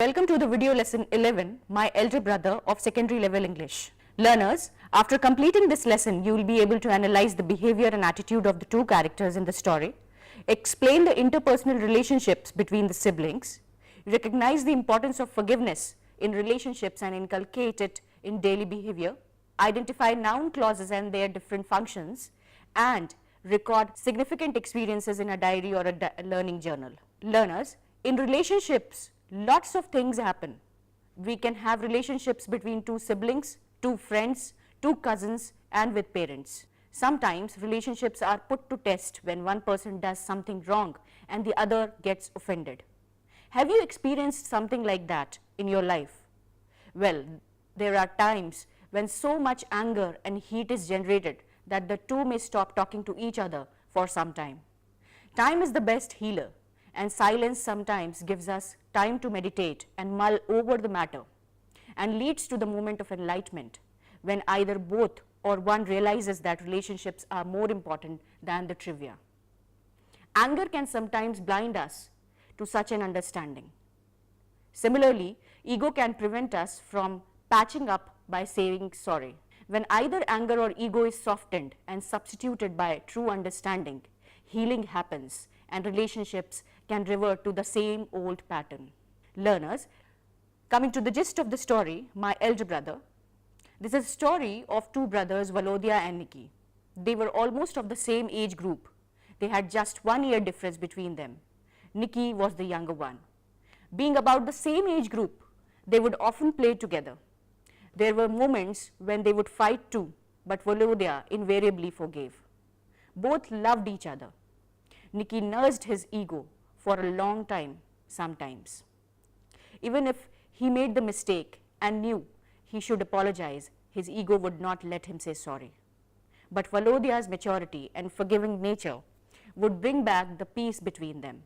Welcome to the video lesson 11, My Elder Brother of Secondary Level English. Learners, after completing this lesson, you will be able to analyze the behavior and attitude of the two characters in the story, explain the interpersonal relationships between the siblings, recognize the importance of forgiveness in relationships and inculcate it in daily behavior, identify noun clauses and their different functions, and record significant experiences in a diary or a learning journal. Learners, in relationships, lots of things happen. We can have relationships between two siblings, two friends, two cousins, and with parents. Sometimes relationships are put to test when one person does something wrong and the other gets offended. Have you experienced something like that in your life? Well, there are times when so much anger and heat is generated that the two may stop talking to each other for some time. Time is the best healer, and silence sometimes gives us time to meditate and mull over the matter, and leads to the moment of enlightenment when either both or one realizes that relationships are more important than the trivia. Anger can sometimes blind us to such an understanding. Similarly, ego can prevent us from patching up by saying sorry. When either anger or ego is softened and substituted by true understanding, healing happens and relationships can revert to the same old pattern. Learners, coming to the gist of the story, My Elder Brother. This is a story of two brothers, Volodya and Nikki. They were almost of the same age group. They had just 1 year difference between them. Nikki was the younger one. Being about the same age group, they would often play together. There were moments when they would fight too, but Volodya invariably forgave. Both loved each other. Nikki nursed his ego for a long time sometimes. Even if he made the mistake and knew he should apologize, his ego would not let him say sorry. But Volodya's maturity and forgiving nature would bring back the peace between them.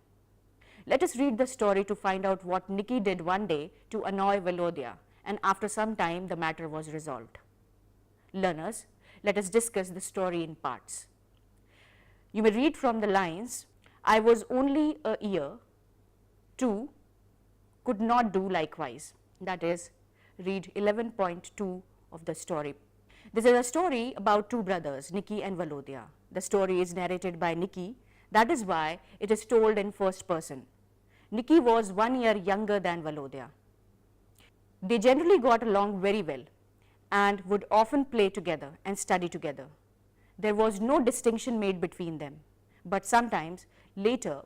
Let us read the story to find out what Nikki did one day to annoy Volodya, and after some time the matter was resolved. Learners, let us discuss the story in parts. You may read from the lines, I was only a year, two could not do likewise. That is, read 11.2 of the story. This is a story about two brothers, Nikki and Volodya. The story is narrated by Nikki. That is why it is told in first person. Nikki was 1 year younger than Volodya. They generally got along very well and would often play together and study together. There was no distinction made between them, but sometimes later,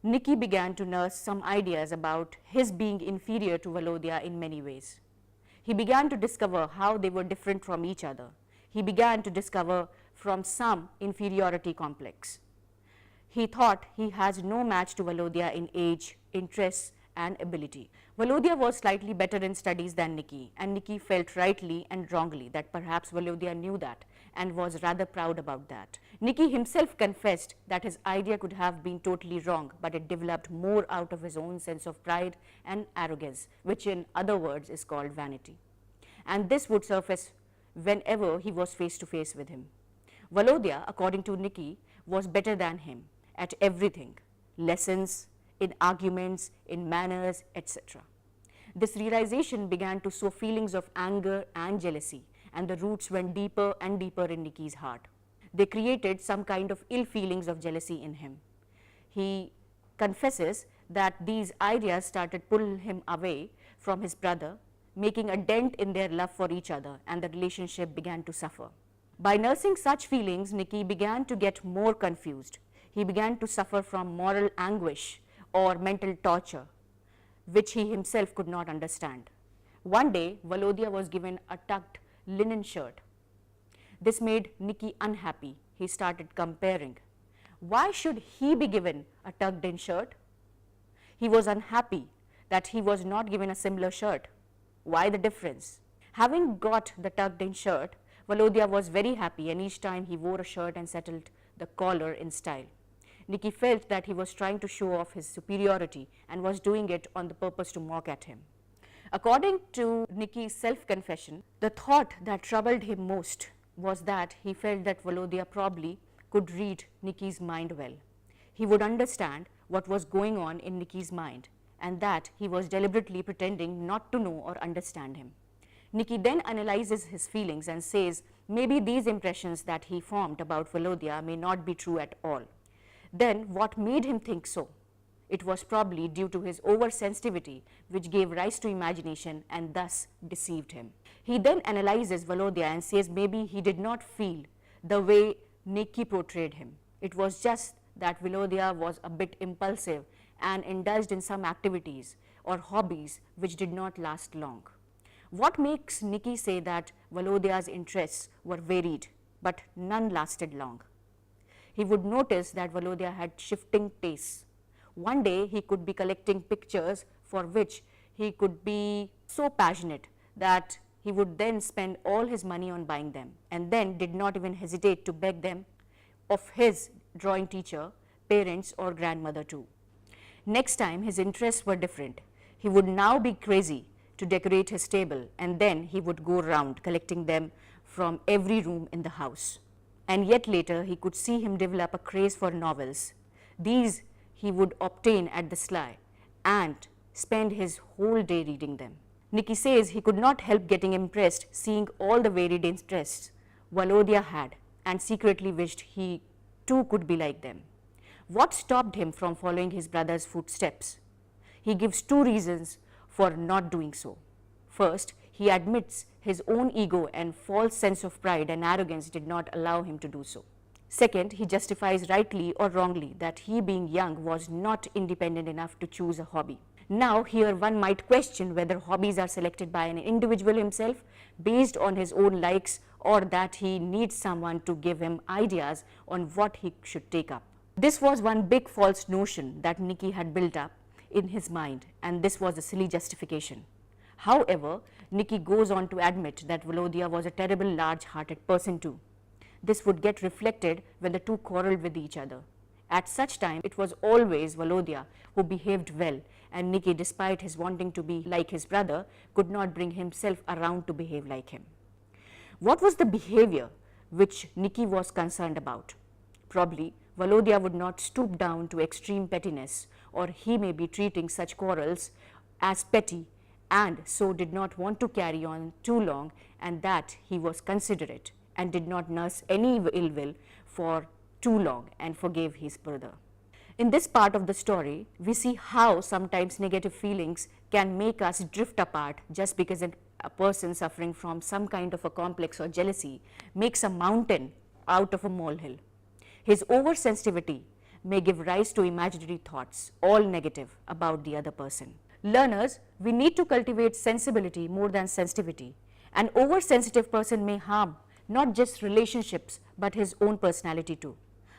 Nikki began to nurse some ideas about his being inferior to Volodya in many ways. He began to discover how they were different from each other. He began to discover from some inferiority complex. He thought he has no match to Volodya in age, interests, and ability. Volodya was slightly better in studies than Nikki, and Nikki felt rightly and wrongly that perhaps Volodya knew that and was rather proud about that. Nikki himself confessed that his idea could have been totally wrong, but it developed more out of his own sense of pride and arrogance, which in other words is called vanity. And this would surface whenever he was face to face with him. Volodya, according to Nikki, was better than him at everything, lessons, in arguments, in manners, etc. This realization began to sow feelings of anger and jealousy, and the roots went deeper and deeper in Nikki's heart. They created some kind of ill feelings of jealousy in him. He confesses that these ideas started pulling him away from his brother, making a dent in their love for each other, and the relationship began to suffer. By nursing such feelings, Nikki began to get more confused. He began to suffer from moral anguish or mental torture, which he himself could not understand. One day, Volodya was given a tucked linen shirt. This made Nikki unhappy. He started comparing. Why should he be given a tucked-in shirt? He was unhappy that he was not given a similar shirt. Why the difference? Having got the tucked-in shirt, Volodya was very happy, and each time he wore a shirt and settled the collar in style. Nikki felt that he was trying to show off his superiority and was doing it on the purpose to mock at him. According to Nikki's self-confession, the thought that troubled him most was that he felt that Volodya probably could read Nikki's mind well. He would understand what was going on in Nikki's mind and that he was deliberately pretending not to know or understand him. Nikki then analyzes his feelings and says maybe these impressions that he formed about Volodya may not be true at all. Then what made him think so? It was probably due to his oversensitivity, which gave rise to imagination and thus deceived him. He then analyzes Volodya and says maybe he did not feel the way Nikki portrayed him. It was just that Volodya was a bit impulsive and indulged in some activities or hobbies which did not last long. What makes Nikki say that Volodya's interests were varied but none lasted long? He would notice that Volodya had shifting tastes. One day he could be collecting pictures for which he could be so passionate that he would then spend all his money on buying them and then did not even hesitate to beg them of his drawing teacher, parents or grandmother too. Next time his interests were different. He would now be crazy to decorate his table and then he would go around collecting them from every room in the house. And yet later he could see him develop a craze for novels. These he would obtain at the sly and spend his whole day reading them. Nikki says he could not help getting impressed seeing all the varied interests Volodya had and secretly wished he too could be like them. What stopped him from following his brother's footsteps? He gives two reasons for not doing so. First, he admits his own ego and false sense of pride and arrogance did not allow him to do so. Second, he justifies rightly or wrongly that he being young was not independent enough to choose a hobby. Now here one might question whether hobbies are selected by an individual himself based on his own likes or that he needs someone to give him ideas on what he should take up. This was one big false notion that Nikki had built up in his mind and this was a silly justification. However, Nikki goes on to admit that Volodya was a terrible large-hearted person too. This would get reflected when the two quarreled with each other. At such time, it was always Volodya who behaved well and Nikki, despite his wanting to be like his brother, could not bring himself around to behave like him. What was the behavior which Nikki was concerned about? Probably, Volodya would not stoop down to extreme pettiness or he may be treating such quarrels as petty and so did not want to carry on too long and that he was considerate and did not nurse any ill will for too long and forgave his brother. In this part of the story, we see how sometimes negative feelings can make us drift apart just because a person suffering from some kind of a complex or jealousy makes a mountain out of a molehill. His oversensitivity may give rise to imaginary thoughts, all negative about the other person. Learners, we need to cultivate sensibility more than sensitivity. An oversensitive person may harm not just relationships but his own personality too.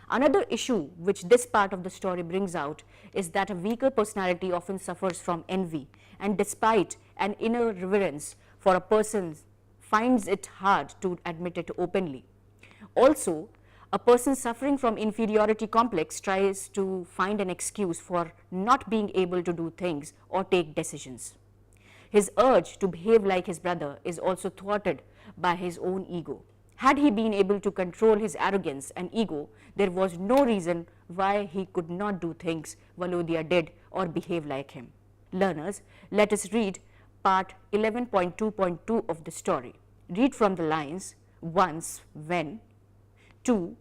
Another issue which this part of the story brings out is that a weaker personality often suffers from envy and despite an inner reverence for a person finds it hard to admit it openly. Also, a person suffering from inferiority complex tries to find an excuse for not being able to do things or take decisions. His urge to behave like his brother is also thwarted by his own ego. Had he been able to control his arrogance and ego, there was no reason why he could not do things Volodya did or behave like him. Learners, let us read part 11.2.2 of the story. Read from the lines, once, when, 2,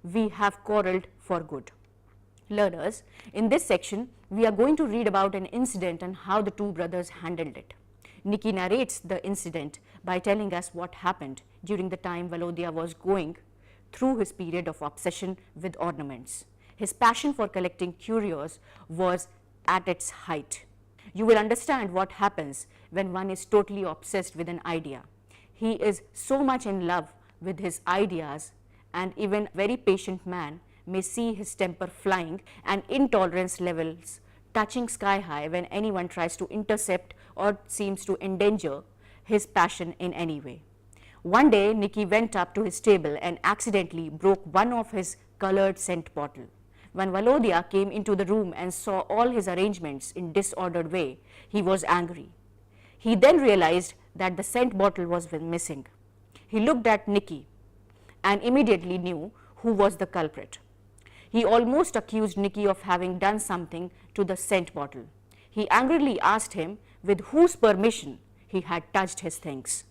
we have quarreled for good. Learners, in this section, we are going to read about an incident and how the two brothers handled it. Nikki narrates the incident by telling us what happened during the time Volodya was going through his period of obsession with ornaments. His passion for collecting curios was at its height. You will understand what happens when one is totally obsessed with an idea. He is so much in love with his ideas and even a very patient man may see his temper flying and intolerance levels touching sky high when anyone tries to intercept or seems to endanger his passion in any way. One day, Nikki went up to his table and accidentally broke one of his colored scent bottle. When Volodya came into the room and saw all his arrangements in disordered way, he was angry. He then realized that the scent bottle was missing. He looked at Nikki and immediately knew who was the culprit. He almost accused Nikki of having done something to the scent bottle. He angrily asked him with whose permission he had touched his things.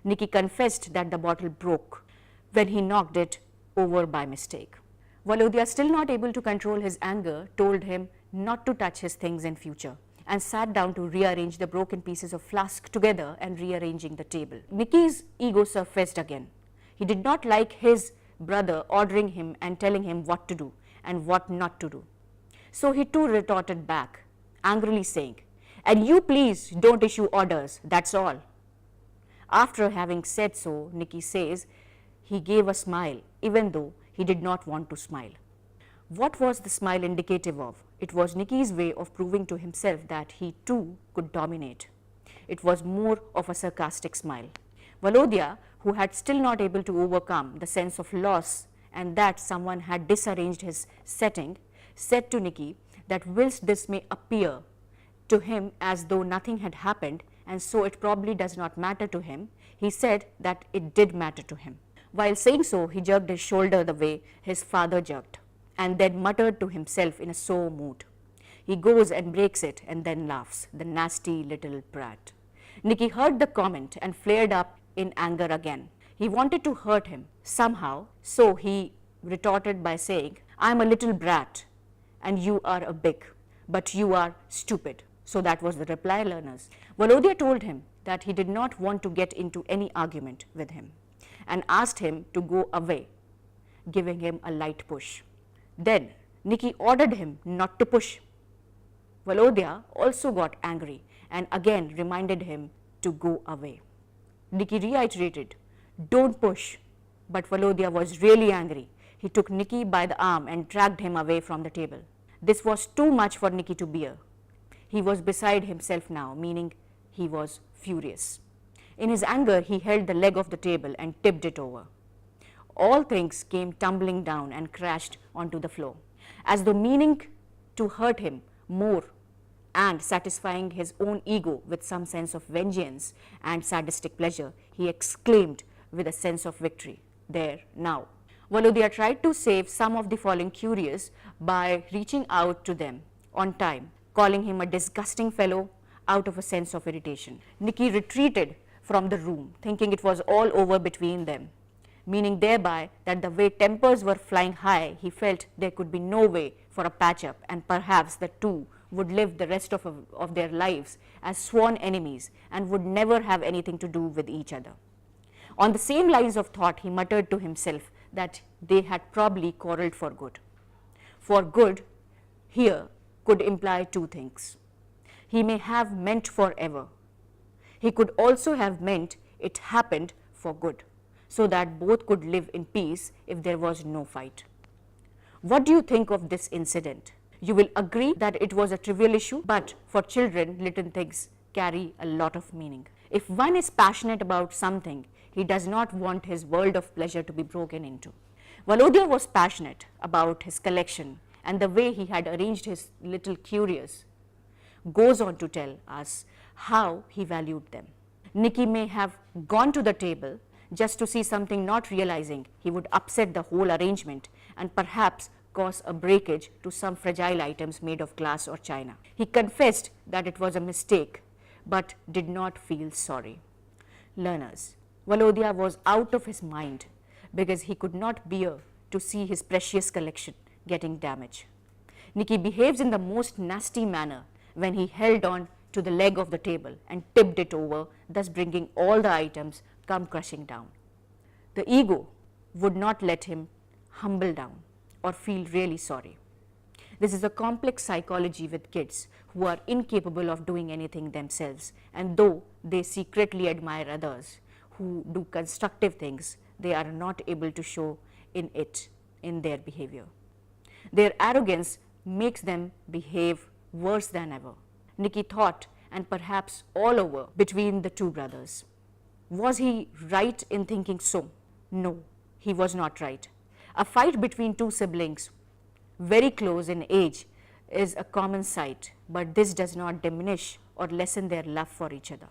Nicky confessed that the bottle broke when he knocked it over by mistake. Volodya, still not able to control his anger, told him not to touch his things in future and sat down to rearrange the broken pieces of flask together and rearranging the table. Nicky's ego surfaced again. He did not like his brother ordering him and telling him what to do and what not to do. So he too retorted back, angrily saying, "And you please don't issue orders, that's all." After having said so, Nicky says he gave a smile even though he did not want to smile. What was the smile indicative of? It was Nicky's way of proving to himself that he too could dominate. It was more of a sarcastic smile. Volodya, who had still not able to overcome the sense of loss and that someone had disarranged his setting, said to Nicky that whilst this may appear to him as though nothing had happened and so it probably does not matter to him, he said that it did matter to him. While saying so, he jerked his shoulder the way his father jerked and then muttered to himself in a sore mood. He goes and breaks it and then laughs, the nasty little brat. Nicky heard the comment and flared up in anger again. He wanted to hurt him somehow, so he retorted by saying, "I'm a little brat and you are a big, but you are stupid." So that was the reply, learners. Volodya told him that he did not want to get into any argument with him and asked him to go away, giving him a light push. Then Nicky ordered him not to push. Volodya also got angry and again reminded him to go away. Nicky reiterated, "Don't push," but Volodya was really angry. He took Nicky by the arm and dragged him away from the table. This was too much for Nicky to bear. He was beside himself now, meaning he was furious. In his anger, he held the leg of the table and tipped it over. All things came tumbling down and crashed onto the floor. As though meaning to hurt him more and satisfying his own ego with some sense of vengeance and sadistic pleasure, he exclaimed with a sense of victory, "There, now." Volodya tried to save some of the fallen curious by reaching out to them on time, calling him a disgusting fellow out of a sense of irritation. Nicky retreated from the room, thinking it was all over between them, meaning thereby that the way tempers were flying high, he felt there could be no way for a patch-up and perhaps the two would live the rest of their lives as sworn enemies and would never have anything to do with each other. On the same lines of thought, he muttered to himself that they had probably quarreled for good. For good here could imply two things. He may have meant forever. He could also have meant it happened for good, so that both could live in peace if there was no fight. What do you think of this incident? You will agree that it was a trivial issue, but for children, little things carry a lot of meaning. If one is passionate about something, he does not want his world of pleasure to be broken into. Volodya was passionate about his collection and the way he had arranged his little curious goes on to tell us how he valued them. Nicky may have gone to the table just to see something, not realizing he would upset the whole arrangement and perhaps cause a breakage to some fragile items made of glass or china. He confessed that it was a mistake, but did not feel sorry. Learners, Volodya was out of his mind because he could not bear to see his precious collection getting damaged. Nicky behaves in the most nasty manner when he held on to the leg of the table and tipped it over, thus bringing all the items come crushing down. The ego would not let him humble down or feel really sorry. This is a complex psychology with kids who are incapable of doing anything themselves, and though they secretly admire others who do constructive things, they are not able to show it in their behavior. Their arrogance makes them behave worse than ever. Nicky thought, and perhaps all over, between the two brothers. Was he right in thinking so? No, he was not right. A fight between two siblings, very close in age, is a common sight, but this does not diminish or lessen their love for each other.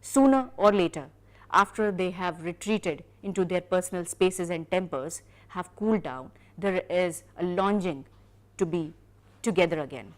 Sooner or later, after they have retreated into their personal spaces and tempers have cooled down, there is a longing to be together again.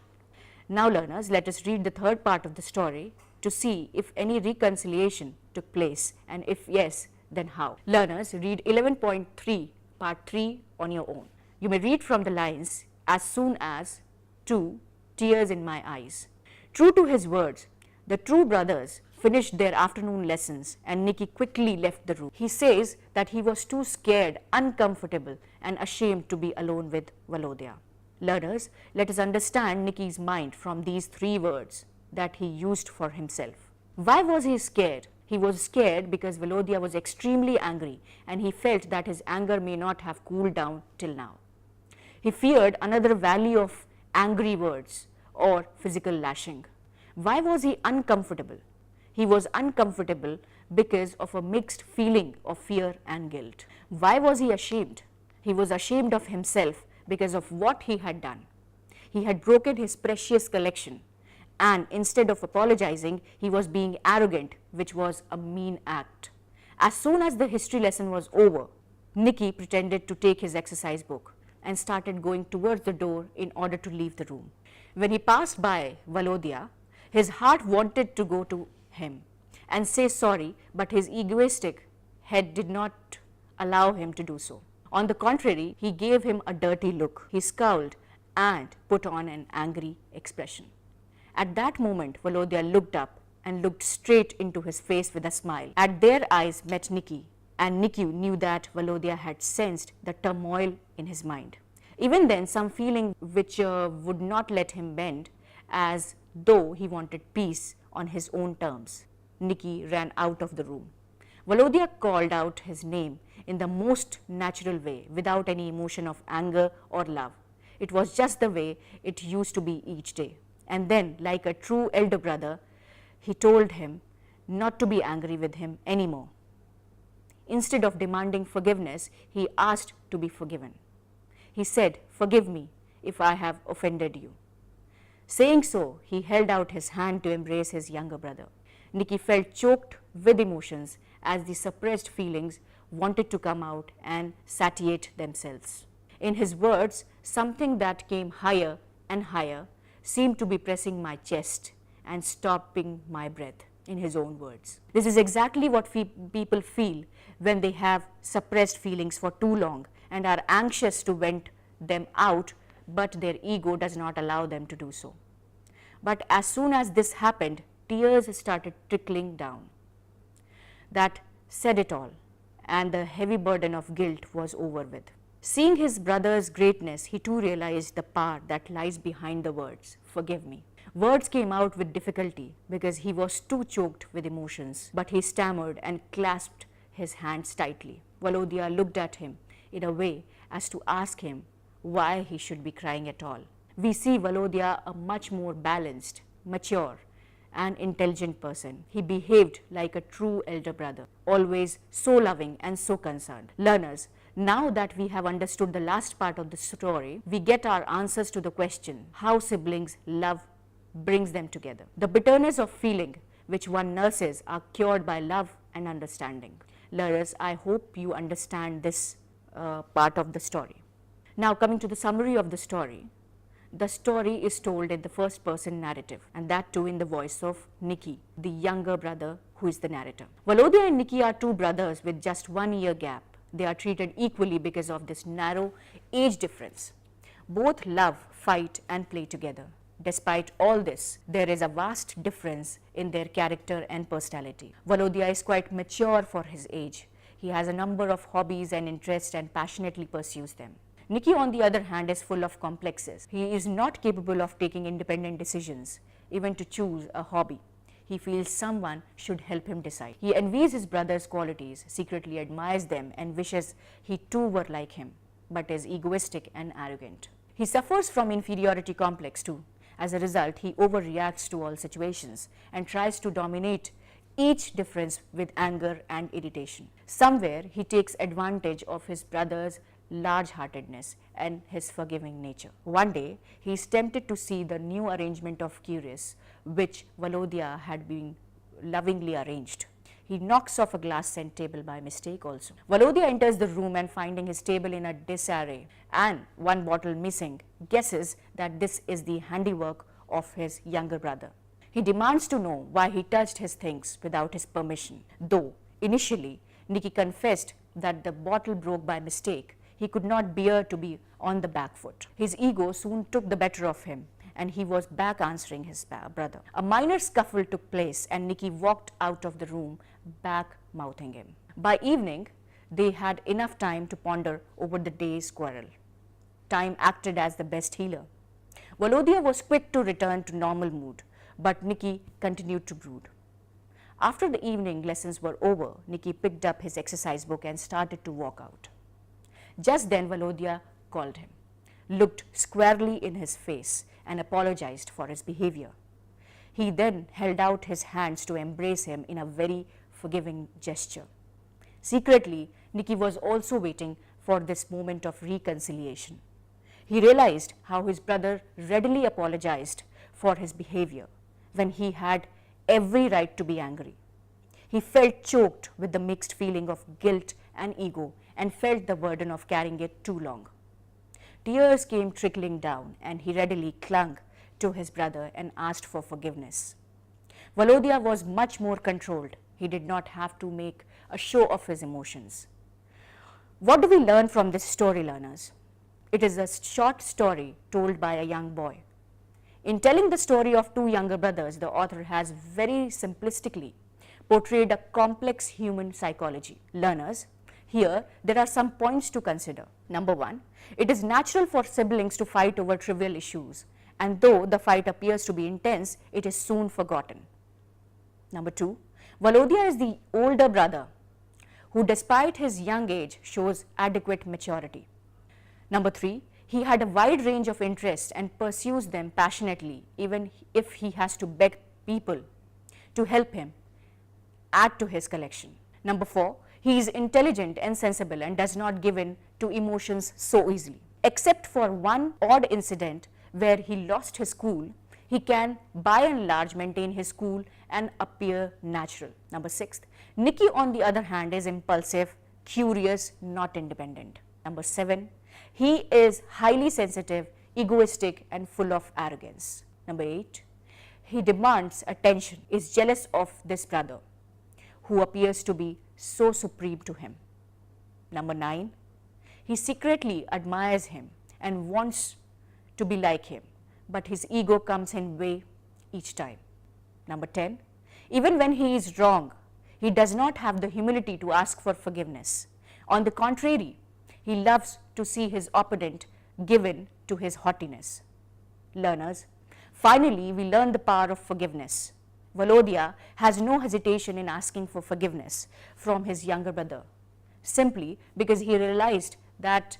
Now learners, let us read the third part of the story to see if any reconciliation took place, and if yes, then how. Learners, read 11.3 part 3 on your own. You may read from the lines as soon as to tears in my eyes. True to his words, the two brothers finished their afternoon lessons and Nicky quickly left the room. He says that he was too scared, uncomfortable and ashamed to be alone with Volodya. Learners, let us understand Nicky's mind from these three words that he used for himself. Why was he scared? He was scared because Volodya was extremely angry and he felt that his anger may not have cooled down till now. He feared another volley of angry words or physical lashing. Why was he uncomfortable? He was uncomfortable because of a mixed feeling of fear and guilt. Why was he ashamed? He was ashamed of himself because of what he had done. He had broken his precious collection, and instead of apologizing, he was being arrogant, which was a mean act. As soon as the history lesson was over, Nicky pretended to take his exercise book and started going towards the door in order to leave the room. When he passed by Volodya, his heart wanted to go to him and say sorry, but his egoistic head did not allow him to do so. On the contrary, he gave him a dirty look. He scowled and put on an angry expression. At that moment, Volodya looked up and looked straight into his face with a smile. At their eyes met Nicky, and Nicky knew that Volodya had sensed the turmoil in his mind. Even then, some feeling which would not let him bend, as though he wanted peace on his own terms. Nicky ran out of the room. Volodya called out his name in the most natural way, without any emotion of anger or love. It was just the way it used to be each day. And then, like a true elder brother, he told him not to be angry with him anymore. Instead of demanding forgiveness, he asked to be forgiven. He said, "Forgive me if I have offended you." Saying so, he held out his hand to embrace his younger brother. Nicky felt choked with emotions as the suppressed feelings wanted to come out and satiate themselves. In his words, something that came higher and higher seemed to be pressing my chest and stopping my breath, in his own words. This is exactly what people feel when they have suppressed feelings for too long and are anxious to vent them out, but their ego does not allow them to do so. But as soon as this happened, tears started trickling down. That said it all, and the heavy burden of guilt was over with. Seeing his brother's greatness, he too realized the power that lies behind the words, "Forgive me." Words came out with difficulty because he was too choked with emotions, but he stammered and clasped his hands tightly. Volodya looked at him in a way as to ask him why he should be crying at all. We see Volodya a much more balanced, mature, and intelligent person. He behaved like a true elder brother, always so loving and so concerned. Learners, now that we have understood the last part of the story, we get our answers to the question how siblings love brings them together. The bitterness of feeling which one nurses are cured by love and understanding. Learners, I hope you understand this part of the story. Now coming to the summary of the story. The story is told in the first person narrative, and that too in the voice of Nicky, the younger brother who is the narrator. Volodya and Nicky are two brothers with just 1 year gap. They are treated equally because of this narrow age difference. Both love, fight and play together. Despite all this, there is a vast difference in their character and personality. Volodya is quite mature for his age. He has a number of hobbies and interests and passionately pursues them. Nicky, on the other hand, is full of complexes. He is not capable of taking independent decisions, even to choose a hobby. He feels someone should help him decide. He envies his brother's qualities, secretly admires them, and wishes he too were like him, but is egoistic and arrogant. He suffers from inferiority complex too. As a result, he overreacts to all situations and tries to dominate each difference with anger and irritation. Somewhere, he takes advantage of his brother's large-heartedness and his forgiving nature. One day, he is tempted to see the new arrangement of cuirass which Volodya had been lovingly arranged. He knocks off a glass scent table by mistake also. Volodya enters the room and finding his table in a disarray and one bottle missing, guesses that this is the handiwork of his younger brother. He demands to know why he touched his things without his permission. Though initially Nicky confessed that the bottle broke by mistake, he could not bear to be on the back foot. His ego soon took the better of him, and he was back answering his brother. A minor scuffle took place, and Nicky walked out of the room, back mouthing him. By evening, they had enough time to ponder over the day's quarrel. Time acted as the best healer. Volodya was quick to return to normal mood, but Nicky continued to brood. After the evening lessons were over, Nicky picked up his exercise book and started to walk out. Just then Volodya called him, looked squarely in his face and apologized for his behavior. He then held out his hands to embrace him in a very forgiving gesture. Secretly, Nicky was also waiting for this moment of reconciliation. He realized how his brother readily apologized for his behavior when he had every right to be angry. He felt choked with the mixed feeling of guilt and ego and felt the burden of carrying it too long. Tears came trickling down, and he readily clung to his brother and asked for forgiveness. Volodya was much more controlled. He did not have to make a show of his emotions. What do we learn from this story, learners? It is a short story told by a young boy. In telling the story of two younger brothers, the author has very simplistically portrayed a complex human psychology. Learners, here there are some points to consider. Number one, it is natural for siblings to fight over trivial issues, and though the fight appears to be intense, it is soon forgotten. Number two, Volodya is the older brother who, despite his young age, shows adequate maturity. Number three, he had a wide range of interests and pursues them passionately, even if he has to beg people to help him add to his collection. Number four, he is intelligent and sensible and does not give in to emotions so easily. Except for one odd incident where he lost his cool, he can by and large maintain his cool and appear natural. Number six, Nicky on the other hand is impulsive, curious, not independent. Number seven, he is highly sensitive, egoistic and full of arrogance. Number eight, he demands attention, is jealous of this brother who appears to be so supreme to him. Number nine, he secretly admires him and wants to be like him, but his ego comes in way each time. Number 10, even when he is wrong, he does not have the humility to ask for forgiveness. On the contrary, he loves to see his opponent given to his haughtiness. Learners, finally we learn the power of forgiveness. Volodya has no hesitation in asking for forgiveness from his younger brother, simply because he realized that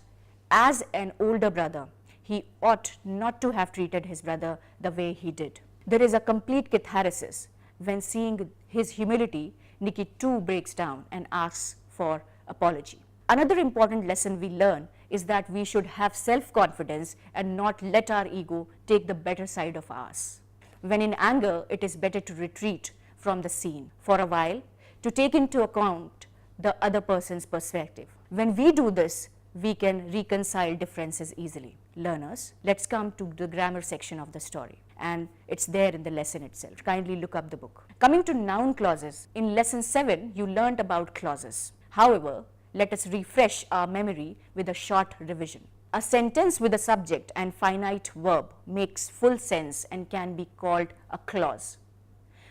as an older brother, he ought not to have treated his brother the way he did. There is a complete catharsis when seeing his humility. Nicky too breaks down and asks for apology. Another important lesson we learn is that we should have self-confidence and not let our ego take the better side of us. When in anger, it is better to retreat from the scene for a while to take into account the other person's perspective. When we do this, we can reconcile differences easily. Learners, let's come to the grammar section of the story, and it's there in the lesson itself. Kindly look up the book. Coming to noun clauses, in lesson 7 you learned about clauses. However, let us refresh our memory with a short revision. A sentence with a subject and finite verb makes full sense and can be called a clause.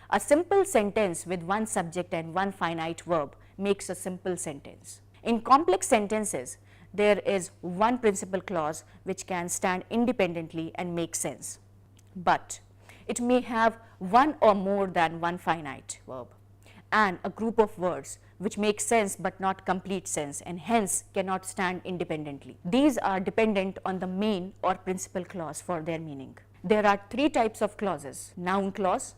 A simple sentence with one subject and one finite verb makes a simple sentence. In complex sentences, there is one principal clause which can stand independently and make sense, but it may have one or more than one finite verb and a group of words which make sense but not complete sense and hence cannot stand independently. These are dependent on the main or principal clause for their meaning. There are three types of clauses: noun clause,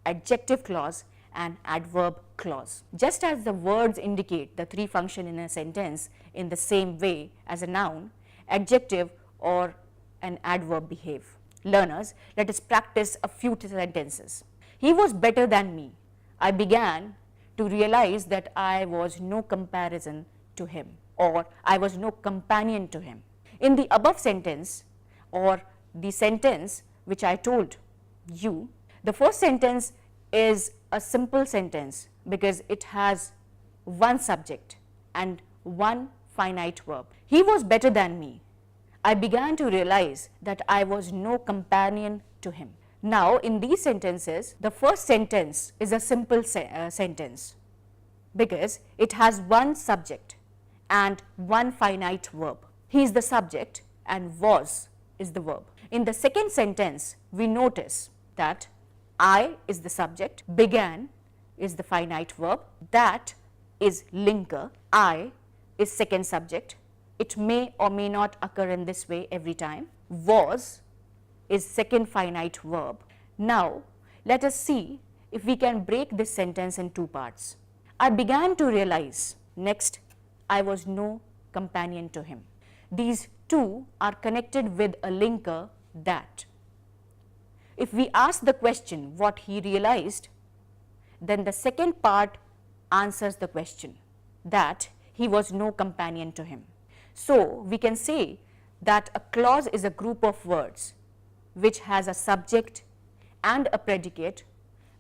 adjective clause and adverb clause. Just as the words indicate the three functions in a sentence in the same way as a noun, adjective or an adverb behave. Learners, let us practice a few sentences. He was better than me. I began to realize that I was no comparison to him, or I was no companion to him. In the above sentence or the sentence which I told, you. The first sentence is a simple sentence because it has one subject and one finite verb. He was better than me. I began to realize that I was no companion to him. Now, in these sentences, the first sentence is a simple sentence because it has one subject and one finite verb. He is the subject and was is the verb. In the second sentence, we notice that I is the subject, began is the finite verb, that is linker, I is second subject. It may or may not occur in this way every time. Was is second finite verb. Now, let us see if we can break this sentence in two parts. I began to realize, next, I was no companion to him. These two are connected with a linker, that. If we ask the question what he realized, then the second part answers the question, that he was no companion to him. So, we can say that a clause is a group of words which has a subject and a predicate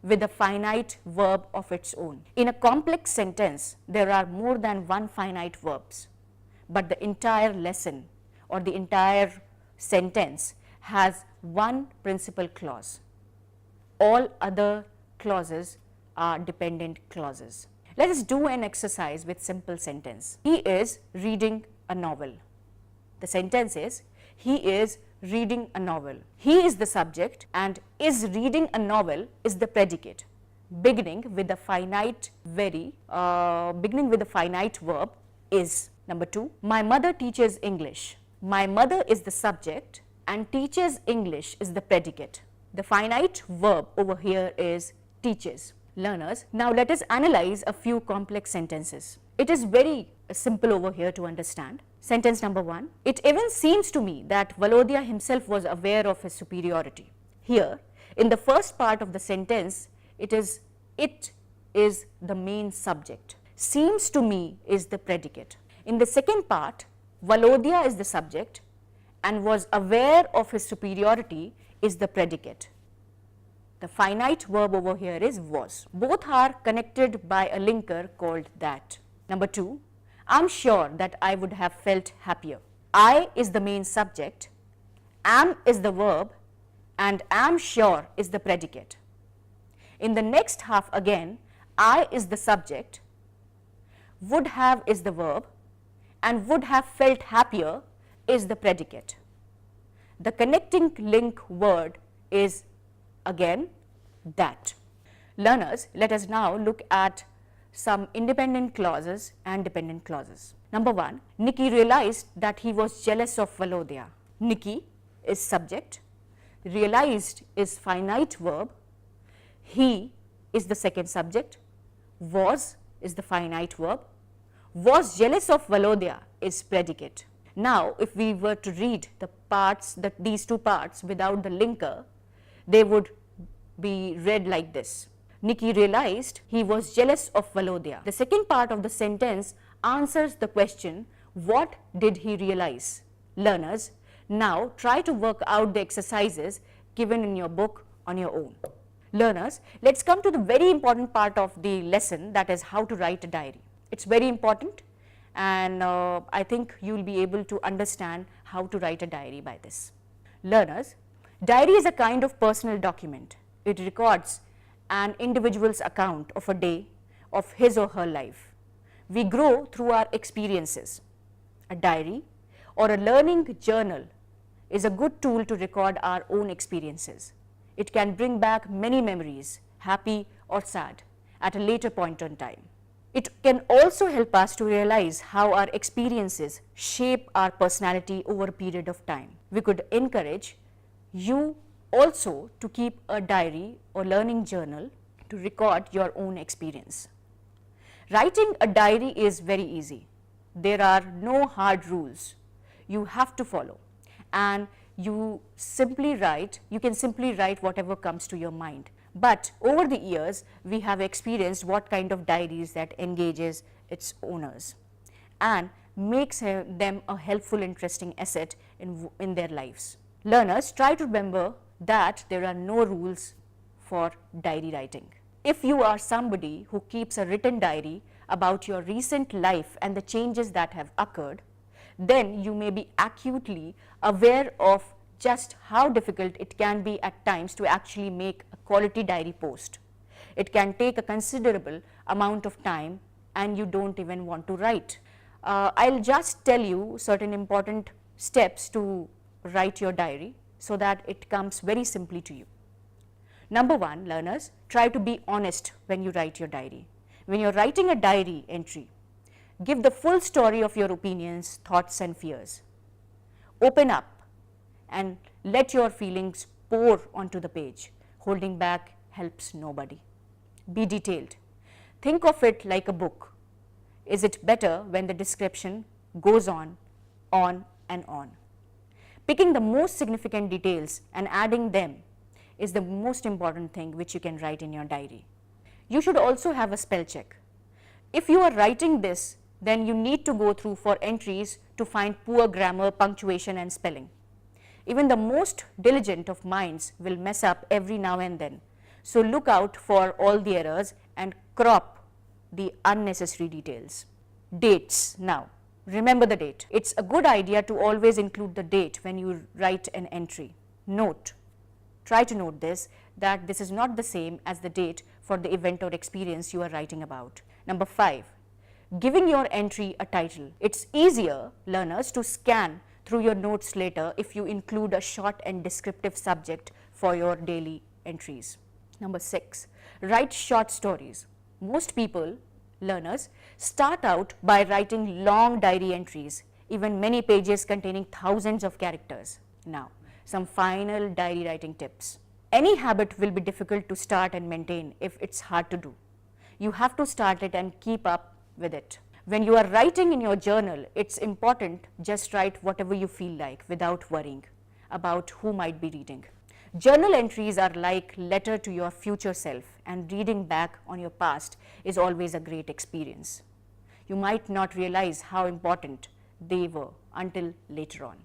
with a finite verb of its own. In a complex sentence, there are more than one finite verbs, but the entire lesson or the entire sentence has one principal clause. All other clauses are dependent clauses. Let us do an exercise with simple sentence. He is reading a novel. The sentence is, he is reading a novel. He is the subject and is reading a novel is the predicate, beginning with a finite verb is. Number 2, my mother teaches English. My mother is the subject and teaches English is the predicate. The finite verb over here is teaches. Learners, now let us analyze a few complex sentences. It is very simple over here to understand. Sentence number 1, it even seems to me that Volodya himself was aware of his superiority. Here, in the first part of the sentence, it is the main subject. Seems to me is the predicate. In the second part, Volodya is the subject and was aware of his superiority is the predicate. The finite verb over here is was. Both are connected by a linker called that. Number 2, I am sure that I would have felt happier. I is the main subject, am is the verb and am sure is the predicate. In the next half again, I is the subject, would have is the verb and would have felt happier is the predicate. The connecting link word is again that. Learners, let us now look at some independent clauses and dependent clauses. Number 1, Nikki realized that he was jealous of Volodya. Nikki is subject, realized is finite verb, he is the second subject, was is the finite verb, was jealous of Volodya is predicate. Now, if we were to read these two parts without the linker, they would be read like this. Nikki realized he was jealous of Volodya. The second part of the sentence answers the question, what did he realize? Learners, now try to work out the exercises given in your book on your own. Learners, let's come to the very important part of the lesson, that is how to write a diary. It's very important and I think you will be able to understand how to write a diary by this. Learners, diary is a kind of personal document. It records an individual's account of a day of his or her life. We grow through our experiences. A diary or a learning journal is a good tool to record our own experiences. It can bring back many memories, happy or sad, at a later point in time. It can also help us to realize how our experiences shape our personality over a period of time. We could encourage you also to keep a diary or learning journal to record your own experience. Writing a diary is very easy. There are no hard rules you have to follow, and you can simply write whatever comes to your mind. But over the years, we have experienced what kind of diaries that engages its owners and makes them a helpful, interesting asset in their lives. Learners, try to remember that there are no rules for diary writing. If you are somebody who keeps a written diary about your recent life and the changes that have occurred, then you may be acutely aware of just how difficult it can be at times to actually make a quality diary post. It can take a considerable amount of time and you don't even want to write. I'll just tell you certain important steps to write your diary so that it comes very simply to you. Number one, learners, try to be honest when you write your diary. When you're writing a diary entry, give the full story of your opinions, thoughts and fears. Open up and let your feelings pour onto the page. Holding back helps nobody. Be detailed. Think of it like a book. Is it better when the description goes on and on? Picking the most significant details and adding them is the most important thing which you can write in your diary. You should also have a spell check. If you are writing this, then you need to go through for entries to find poor grammar, punctuation and spelling. Even the most diligent of minds will mess up every now and then. So look out for all the errors and crop the unnecessary details. Dates now. Remember the date. It's a good idea to always include the date when you write an entry. Note. Try to note this, that this is not the same as the date for the event or experience you are writing about. Number 5, giving your entry a title. It's easier, learners, to scan through your notes later if you include a short and descriptive subject for your daily entries. Number 6, write short stories. Most people, learners, start out by writing long diary entries, even many pages containing thousands of characters. Now, some final diary writing tips. Any habit will be difficult to start and maintain if it's hard to do. You have to start it and keep up with it. When you are writing in your journal, it's important just write whatever you feel like without worrying about who might be reading. Journal entries are like letter to your future self, and reading back on your past is always a great experience. You might not realize how important they were until later on.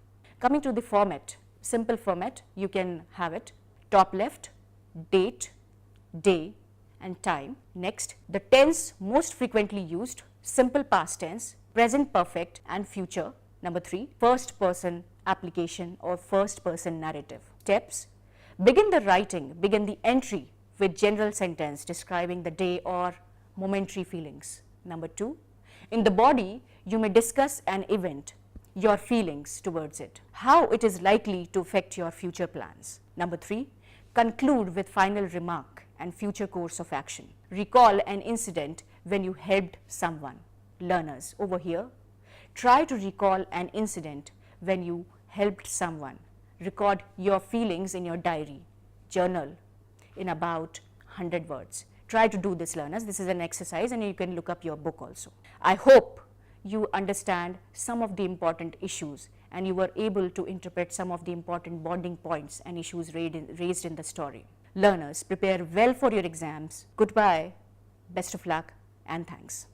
Coming to the format, simple format, you can have it top left, date, day and time. Next, the tense most frequently used, simple past tense, present perfect and future. Number 3, first person application or first person narrative. Steps, begin the entry with general sentence describing the day or momentary feelings. Number 2, in the body you may discuss an event, your feelings towards it, how it is likely to affect your future plans. Number 3, conclude with final remark and future course of action. Recall an incident when you helped someone. Learners, over here, try to recall an incident when you helped someone. Record your feelings in your diary, journal in about 100 words. Try to do this, learners. This is an exercise and you can look up your book also. I hope you understand some of the important issues and you were able to interpret some of the important bonding points and issues raised in the story. Learners, prepare well for your exams. Goodbye, best of luck and thanks.